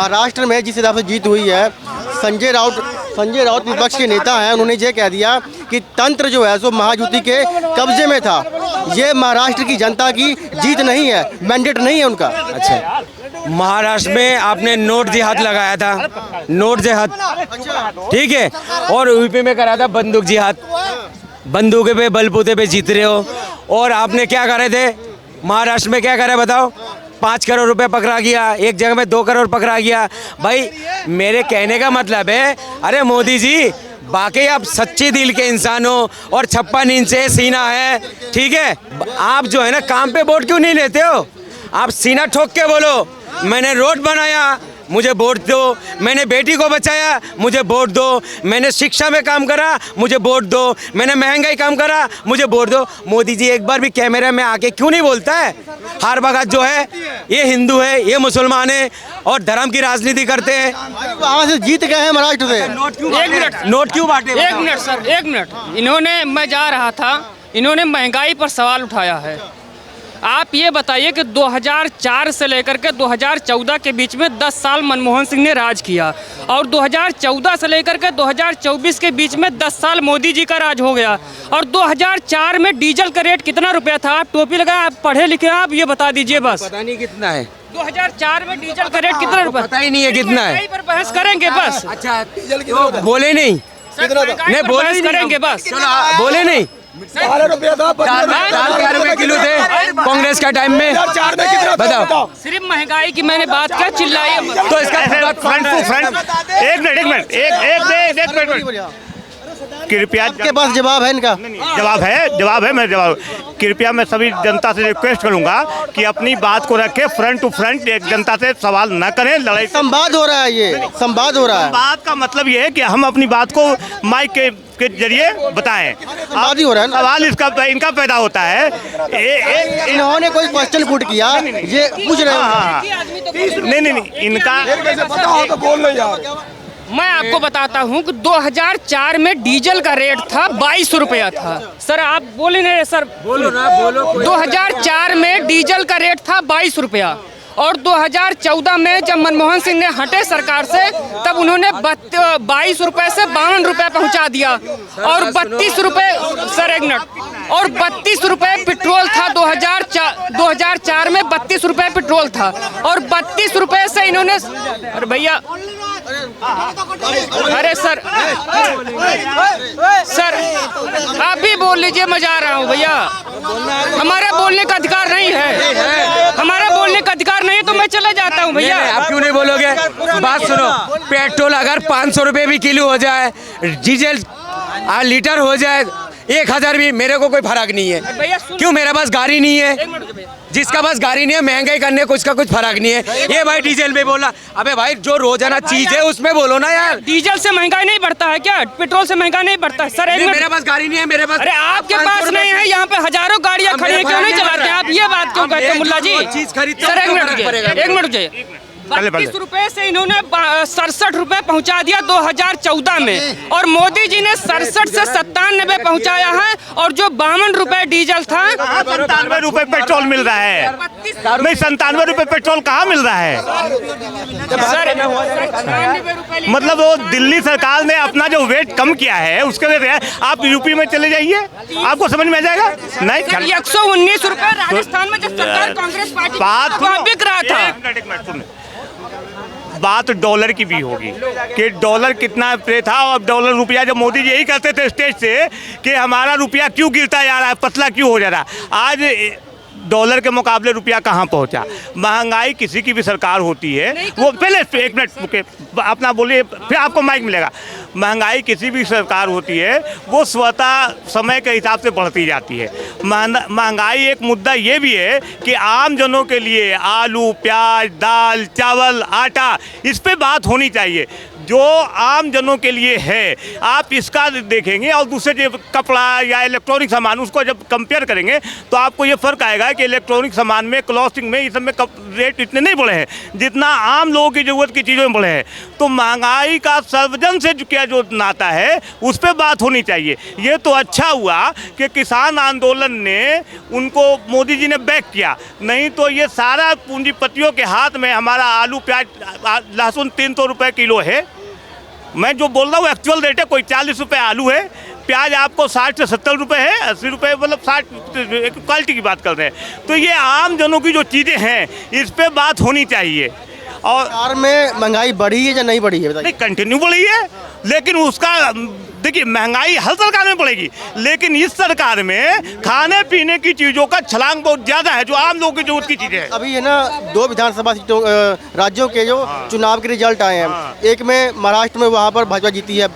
महाराष्ट्र में जिस हिसाब से जीत हुई है, संजय राउत विपक्ष के नेता हैं, उन्होंने ये कह दिया कि तंत्र जो है सो महायुति के कब्जे में था। ये महाराष्ट्र की जनता की जीत नहीं है, मैंडेट नहीं है उनका। अच्छा, महाराष्ट्र में आपने नोट जिहाद लगाया था, नोट जिहाद, ठीक है, और यूपी में करा था बंदूक जिहाद, बंदूक पे बलबूते पे जीत रहे हो। और आपने क्या करे थे महाराष्ट्र में, क्या करे बताओ? 5 करोड़ रुपए पकड़ा गया, एक जगह में 2 करोड़ पकड़ा गया। भाई मेरे कहने का मतलब है, अरे मोदी जी बाकी आप सच्चे दिल के इंसान हो और 56 इंच से सीना है, ठीक है। आप जो है ना काम पे वोट क्यों नहीं लेते हो? आप सीना ठोक के बोलो, मैंने रोड बनाया मुझे वोट दो, मैंने बेटी को बचाया मुझे वोट दो, मैंने शिक्षा में काम करा मुझे वोट दो, मैंने महंगाई काम करा मुझे वोट दो। मोदी जी एक बार भी कैमरे में आके क्यों नहीं बोलता है? हर वक्त जो है ये हिंदू है, ये मुसलमान है और धर्म की राजनीति करते हैं। वहाँ से जीत गए हैं महाराष्ट्र से। नोट क्यों बांटे? एक मिनट सर, एक मिनट। इन्होंने, मैं जा रहा था, इन्होंने महंगाई पर सवाल उठाया है। आप ये बताइए कि 2004 से लेकर के 2014 के बीच में 10 साल मनमोहन सिंह ने राज किया और 2014 से लेकर के 2024 के बीच में 10 साल मोदी जी का राज हो गया। और 2004 में डीजल का रेट कितना रुपया था? आप टोपी लगाए, आप पढ़े लिखे, आप ये बता दीजिए बस। पता नहीं कितना है 2004 में डीजल का रेट कितना रुपया? पता ही नहीं है कितना है। पर बहस करेंगे बस। अच्छा तो बोले नहीं, नहीं बोले करेंगे बस, बोले नहीं। 4 रुपए किलो थे कांग्रेस का टाइम में, बताओ। सिर्फ महंगाई की मैंने बात क्या चिल्लाई? तो इसका फ्रंट टू फ्रंट, एक मिनट कृपया, आपके पास जवाब है इनका? जवाब है, मैं जवाब। कृपया मैं सभी जनता से रिक्वेस्ट करूंगा कि अपनी बात को रखें, फ्रंट टू फ्रंट, एक जनता से सवाल न करें, लड़ाई। संवाद हो रहा है, ये संवाद हो रहा है। बात का मतलब ये है कि हम अपनी बात को माइक के जरिए बताएं। संवाद ही हो रहा है। सवाल इनका पैदा होता है। इन्होंने कोई क्वेश्चन पुट किया, ये पूछ रहे हैं। नहीं, इनका मैं आपको बताता हूं कि 2004 में डीजल का रेट था 22 रुपया था। सर आप बोले नहीं सर, बोलो ना, बोलो। 2004 में डीजल का रेट था 22 रुपया और 2014 में जब मनमोहन सिंह ने हटे सरकार से, तब उन्होंने 22 रुपए से 52 रुपए पहुंचा दिया और 32 रुपए, सर एक मिनट, और 32 रुपए पेट्रोल था। 2004 में 32 रुपए पेट्रोल था और 32 रुपए से इन्होंने, अरे भैया, अरे सर आप भी बोल लीजिए, मैं जा रहा हूँ भैया। हमारा बोलने का अधिकार नहीं है, हमारा बोलने का अधिकार नहीं है, तो मैं चला जाता हूँ भैया। आप क्यों नहीं बोलोगे? बात सुनो, पेट्रोल अगर 500 रुपए भी किलो हो जाए, डीजल लीटर हो जाए 1000 भी, मेरे को कोई फर्क नहीं है। क्यों? मेरे पास गाड़ी नहीं है, जिसका पास गाड़ी नहीं है महंगाई करने को उसका कुछ फर्क नहीं है। ये भाई डीजल में बोला, अबे भाई जो रोजाना चीज है उसमें बोलो ना यार। डीजल से महंगाई नहीं बढ़ता है क्या? पेट्रोल से महंगाई नहीं बढ़ता है? सर मेरे पास गाड़ी नहीं है, मेरे पास। अरे आपके पास नहीं है, यहाँ पे हजारों गाड़ियाँ खड़ी है, क्यों नहीं चलाते हैं आप? ये बात क्यों कहते हैं मुल्ला जी? चीज खरीदते सर एक मिनट रुकिए। 32 रुपए से इन्होंने 67 रुपए पहुंचा दिया 2014 में और मोदी जी ने 67 से 97 पहुंचाया है। और जो 52 रुपए डीजल था, 97 रुपए पेट्रोल मिल रहा है। नहीं, 97 रुपए पेट्रोल कहाँ मिल रहा है? सर मतलब वो दिल्ली सरकार ने अपना जो वेट कम किया है उसके लिए आप यूपी में चले जाइए, आपको समझ में आ जाएगा। नहीं, 119 रुपए राजस्थान में जब सरकार कांग्रेस पार्टी बिक रहा था। बात डॉलर की भी होगी कि डॉलर कितना पे था और डॉलर रुपया, जब मोदी जी यही कहते थे स्टेज से कि हमारा रुपया क्यों गिरता जा रहा है, पतला क्यों हो जा रहा है, आज डॉलर के मुकाबले रुपया कहाँ पहुँचा। महंगाई किसी की भी सरकार होती है, वो पहले एक मिनट अपना बोलिए, फिर आपको माइक मिलेगा। महंगाई किसी भी सरकार होती है वो स्वतः समय के हिसाब से बढ़ती जाती है। महंगाई एक मुद्दा ये भी है कि आम जनों के लिए आलू, प्याज, दाल, चावल, आटा, इस पे बात होनी चाहिए। जो आम जनों के लिए है, आप इसका देखेंगे और दूसरे जो कपड़ा या इलेक्ट्रॉनिक सामान उसको जब कंपेयर करेंगे तो आपको ये फ़र्क आएगा कि इलेक्ट्रॉनिक सामान में, क्लॉथिंग में, इस सब में रेट इतने नहीं बढ़े हैं जितना आम लोगों की ज़रूरत की चीज़ों में बढ़े हैं। तो महंगाई का सर्वजन से क्या जो नाता है उस पर बात होनी चाहिए। ये तो अच्छा हुआ कि किसान आंदोलन ने उनको मोदी जी ने बैक किया, नहीं तो ये सारा पूंजीपतियों के हाथ में हमारा आलू, प्याज, लहसुन 300 रुपये किलो है। मैं जो बोल रहा हूँ एक्चुअल रेट है, कोई 40 रुपये आलू है, प्याज आपको 60 से 70 रुपये है, 80 रुपये, मतलब 60, क्वालिटी की बात कर रहे हैं। तो ये आम जनों की जो चीज़ें हैं इस पर बात होनी चाहिए। और सरकार में महंगाई बढ़ी है या नहीं बढ़ी है बताइए? नहीं, कंटिन्यू बढ़ी है, लेकिन उसका देखिए महंगाई हर सरकार में बढ़ेगी, लेकिन इस सरकार में खाने पीने की चीज़ों का छलांग बहुत ज़्यादा है जो आम लोगों की जरूरत की चीज़ें हैं। अभी है ना 2 विधानसभा सीटों राज्यों के जो चुनाव के रिजल्ट आए हैं, एक में महाराष्ट्र में वहाँ पर भाजपा जीती है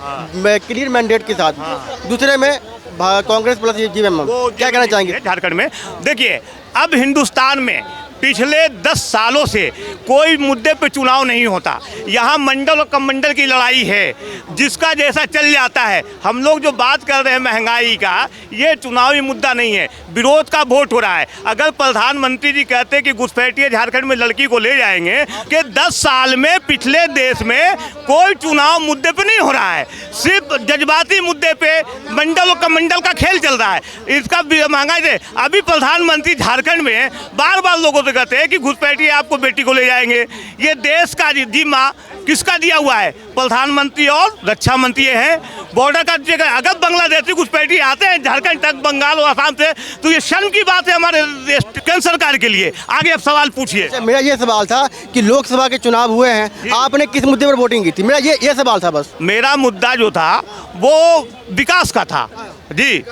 क्लियर मैंडेट के साथ, दूसरे में कांग्रेस प्लस जीवीएम। क्या कहना चाहेंगे? झारखंड में देखिए, अब हिंदुस्तान में पिछले 10 सालों से कोई मुद्दे पे चुनाव नहीं होता। यहाँ मंडल और कमंडल की लड़ाई है, जिसका जैसा चल जाता है। हम लोग जो बात कर रहे हैं महंगाई का, ये चुनावी मुद्दा नहीं है, विरोध का वोट हो रहा है। अगर प्रधानमंत्री जी कहते कि घुसपैठिए झारखंड में लड़की को ले जाएंगे, कि 10 साल में पिछले देश में कोई चुनाव मुद्दे पे नहीं हो रहा है, सिर्फ जज्बाती मुद्दे पे मंडल और कमंडल का खेल चल रहा है। इसका महंगाई से अभी प्रधानमंत्री झारखंड में बार बार लोगों से कहते हैं कि घुसपैठिए आपको बेटी को ले जाएंगे। ये देश का जिम्मा किसका दिया हुआ है? प्रधानमंत्री और रक्षा मंत्री हैं। बॉर्डर का जगह अगर बांग्लादेशी घुसपैठिए आते हैं झारखंड तक, बंगाल और असम से, तो ये शर्म की बात है हमारे केंद्र सरकार के लिए। आगे आप सवाल पूछिए। मेरा ये सवाल था कि लोकसभा के चुनाव हुए हैं, आपने किस मुद्दे पर वोटिंग की थी? मेरा ये सवाल था बस। मेरा मुद्दा जो था वो विकास का था जी।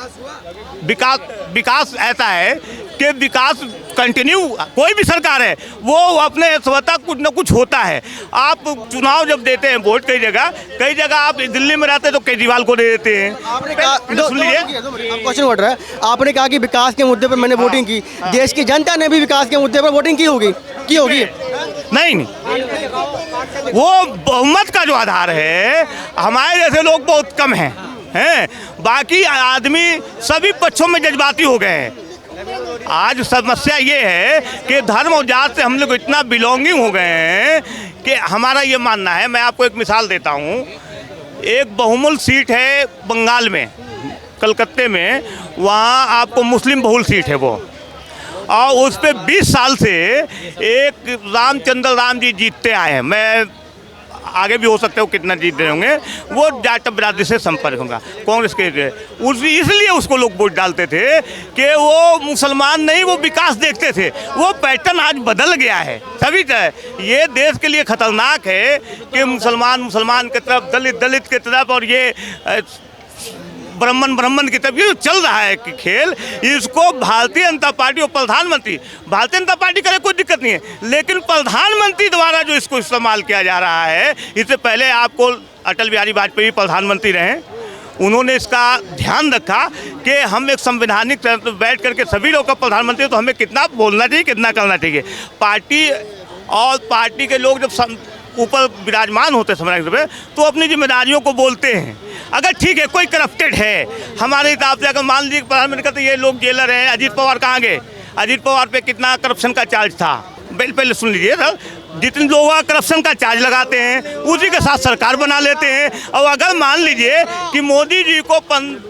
विकास ऐसा है कि विकास कंटिन्यू, कोई भी सरकार है वो अपने स्वतः कुछ न कुछ होता है। आप चुनाव जब देते हैं वोट, कई जगह आप दिल्ली में रहते हैं तो केजरीवाल को दे देते हैं। आपने कहा, सुन लीजिए, क्वेश्चन उठ रहा है, आपने कहा कि विकास के मुद्दे पर मैंने वोटिंग की, देश की जनता ने भी विकास के मुद्दे पर वोटिंग की होगी? नहीं, वो बहुमत का जो आधार है, हमारे जैसे लोग बहुत कम हैं, बाकी आदमी सभी पक्षों में जज्बाती हो गए हैं। आज समस्या ये है कि धर्म और जात से हम लोग इतना बिलोंगिंग हो गए हैं कि हमारा ये मानना है। मैं आपको एक मिसाल देता हूँ। एक बहुमूल्य सीट है बंगाल में, कलकत्ते में, वहाँ आपको मुस्लिम बहुल सीट है वो, और उस पर 20 साल से एक राम जी जीतते आए हैं। मैं आगे भी हो सकते हो कितना जीत रहे होंगे, वो जाट बिरादरी से संपर्क होगा कांग्रेस के। इसलिए उसको लोग वोट डालते थे कि वो मुसलमान नहीं, वो विकास देखते थे। वो पैटर्न आज बदल गया है सभी तरह। ये देश के लिए खतरनाक है कि मुसलमान की तरफ, दलित की तरफ, और ये ब्राह्मण की तरफ ये चल रहा है कि खेल, इसको भारतीय जनता पार्टी और प्रधानमंत्री, भारतीय जनता पार्टी करे कोई दिक्कत नहीं है, लेकिन प्रधानमंत्री द्वारा जो इसको इस्तेमाल किया जा रहा है। इससे पहले आपको अटल बिहारी वाजपेयी प्रधानमंत्री रहे, उन्होंने इसका ध्यान रखा कि हम एक संवैधानिक बैठ करके सभी लोग का प्रधानमंत्री, तो हमें कितना बोलना चाहिए, कितना करना चाहिए। पार्टी के लोग जब ऊपर विराजमान होते हैं तो अपनी जिम्मेदारियों को बोलते हैं। अगर ठीक है कोई करप्टेड है हमारे हिसाब से, अगर मान लीजिए प्रधानमंत्री कहते ये लोग जेलर हैं, अजीत पवार कहाँ गए? अजीत पवार पे कितना करप्शन का चार्ज था? पहले सुन लीजिए सर, जितने लोग करप्शन का चार्ज लगाते हैं उसी के साथ सरकार बना लेते हैं। और अगर मान लीजिए कि मोदी जी को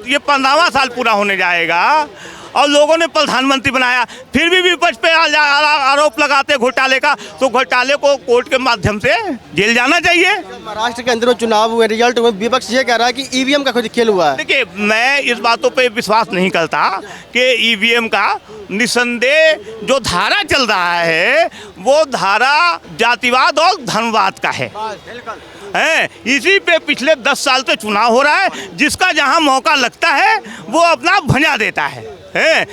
ये 15वां साल पूरा होने जाएगा और लोगों ने प्रधानमंत्री बनाया, फिर भी विपक्ष पे आरोप लगाते घोटाले का, तो घोटाले को कोर्ट के माध्यम से जेल जाना चाहिए। महाराष्ट्र के अंदर चुनाव हुए, रिजल्ट हुए, विपक्ष ये कह रहा है कि ईवीएम का खुद खेल हुआ है। देखिए, मैं इस बातों पे विश्वास नहीं करता कि ईवीएम का, निसंदेह जो धारा चल रहा है वो धारा जातिवाद और धर्मवाद का है। इसी पे पिछले 10 साल से चुनाव हो रहा है, जिसका जहां मौका लगता है वो अपना भंजा देता है।